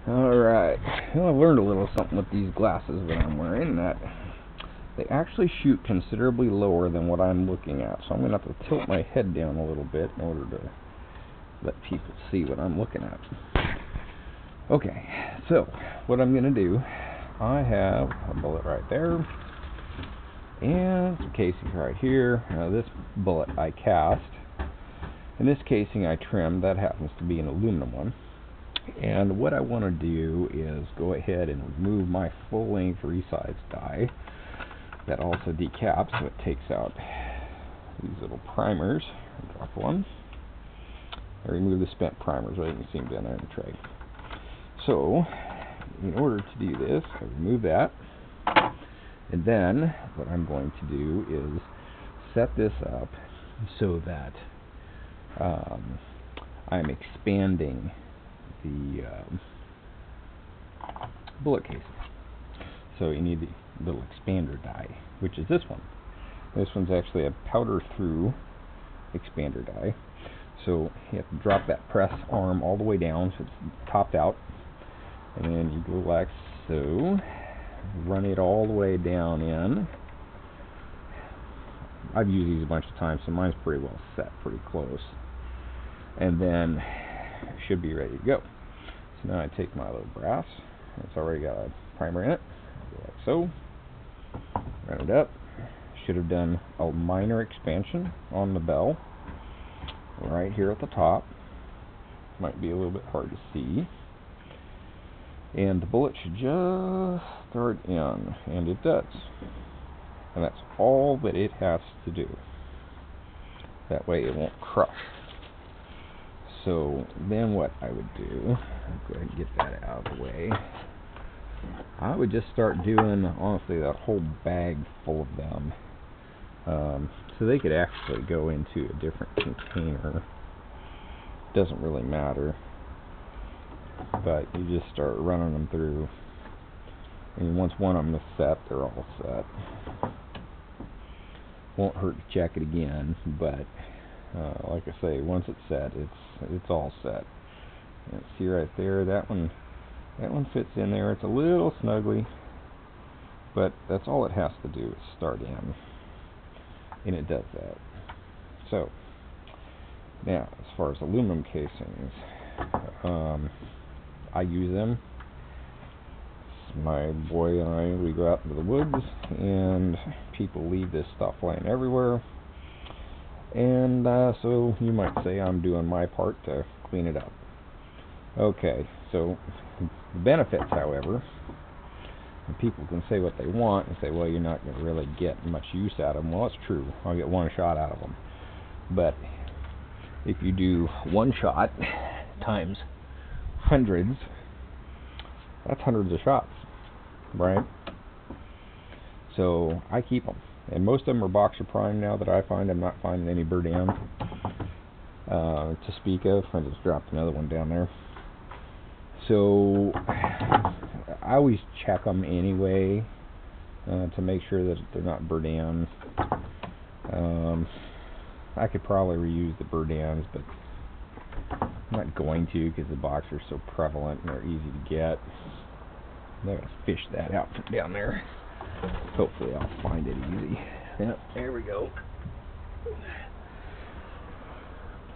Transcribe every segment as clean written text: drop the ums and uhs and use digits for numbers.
Alright, well, I've learned a little something with these glasses that I'm wearing, that they actually shoot considerably lower than what I'm looking at. So I'm going to have to tilt my head down a little bit in order to let people see what I'm looking at. Okay, so what I'm going to do, I have a bullet right there, and some casing right here. Now this bullet I cast, and this casing I trimmed. That happens to be an aluminum one. And what I want to do is go ahead and remove my full-length resize die that also decaps, so it takes out these little primers. Drop one. I remove the spent primers, right? You can see them down there in the tray. So, in order to do this, I remove that, and then what I'm going to do is set this up so that I'm expanding the bullet casing. So you need the little expander die, which is this one. This one's actually a powder through expander die. So you have to drop that press arm all the way down so it's topped out, and then you go like so, run it all the way down in. I've used these a bunch of times, so mine's pretty well set, pretty close, and then should be ready to go. So now I take my little brass, it's already got a primer in it, go like so, run it up. Should have done a minor expansion on the bell right here at the top. Might be a little bit hard to see, and the bullet should just start in, and it does, and that's all that it has to do. That way it won't crush. So then what I would do, I'll go ahead and get that out of the way. I would just start doing, honestly, that whole bag full of them. So they could actually go into a different container. Doesn't really matter. But you just start running them through. And once one of them is set, they're all set. Won't hurt to check it again, but like I say, once it's set, it's all set. And see right there, that one fits in there. It's a little snuggly, but that's all it has to do is start in, and it does that. So now, as far as aluminum casings, I use them. My boy and I, we go out into the woods, and people leave this stuff laying everywhere. And so you might say I'm doing my part to clean it up. Okay, so the benefits, however, people can say what they want and say, well, you're not going to really get much use out of them. Well, it's true. I'll get one shot out of them. But if you do one shot times hundreds, that's hundreds of shots, right? So I keep them. And most of them are boxer prime now that I find. I'm not finding any Burdan to speak of. I just dropped another one down there. So I always check them anyway to make sure that they're not Burdan. I could probably reuse the Burdans, but I'm not going to because the boxers are so prevalent and they're easy to get. I'm going to fish that out from down there. Hopefully I'll find it easy. Yep, there we go.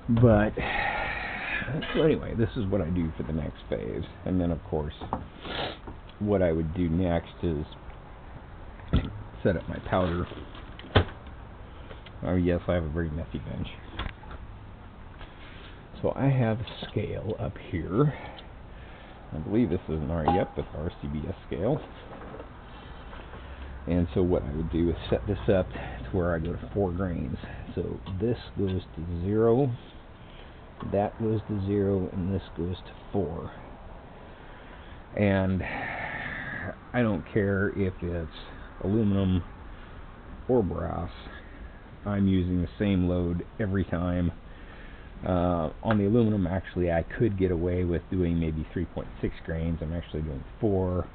But so anyway, this is what I do for the next phase. And then of course what I would do next is set up my powder. Oh yes, I have a very messy bench. So I have a scale up here. I believe this isn't yet, but RCBS scale. And so what I would do is set this up to where I go to 4 grains. So this goes to 0, that goes to 0, and this goes to 4. And I don't care if it's aluminum or brass. I'm using the same load every time. On the aluminum, actually, I could get away with doing maybe 3.6 grains. I'm actually doing 4.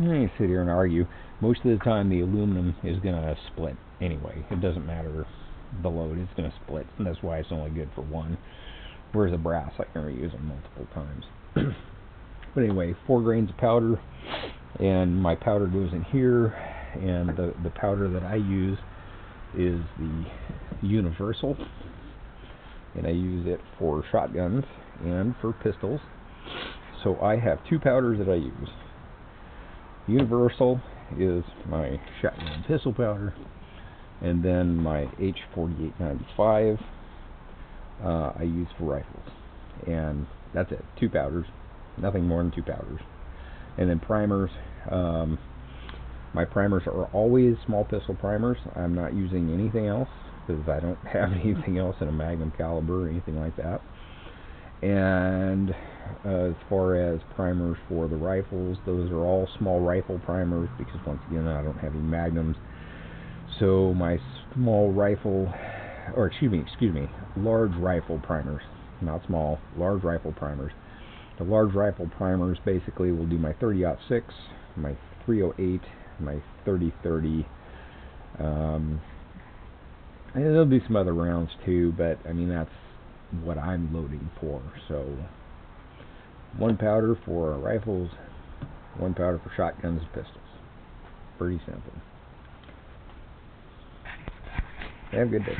I can sit here and argue. Most of the time, the aluminum is going to split anyway. It doesn't matter the load, it's going to split, and that's why it's only good for one. Whereas the brass, I can reuse them multiple times. But anyway, 4 grains of powder, and my powder goes in here, and the powder that I use is the Universal, and I use it for shotguns and for pistols. So I have 2 powders that I use. Universal is my shotgun and pistol powder, and then my H4895 I use for rifles. And that's it, 2 powders, nothing more than 2 powders. And then primers, my primers are always small pistol primers. I'm not using anything else because I don't have anything else in a Magnum caliber or anything like that. And as far as primers for the rifles, those are all small rifle primers because once again I don't have any Magnums. So my small rifle, or excuse me, large rifle primers, not small, large rifle primers. The large rifle primers basically will do my 30-06, my 308, my 30-30, and there'll be some other rounds too, but I mean that's what I'm loading for. So 1 powder for rifles, 1 powder for shotguns and pistols. Pretty simple. Have a good day.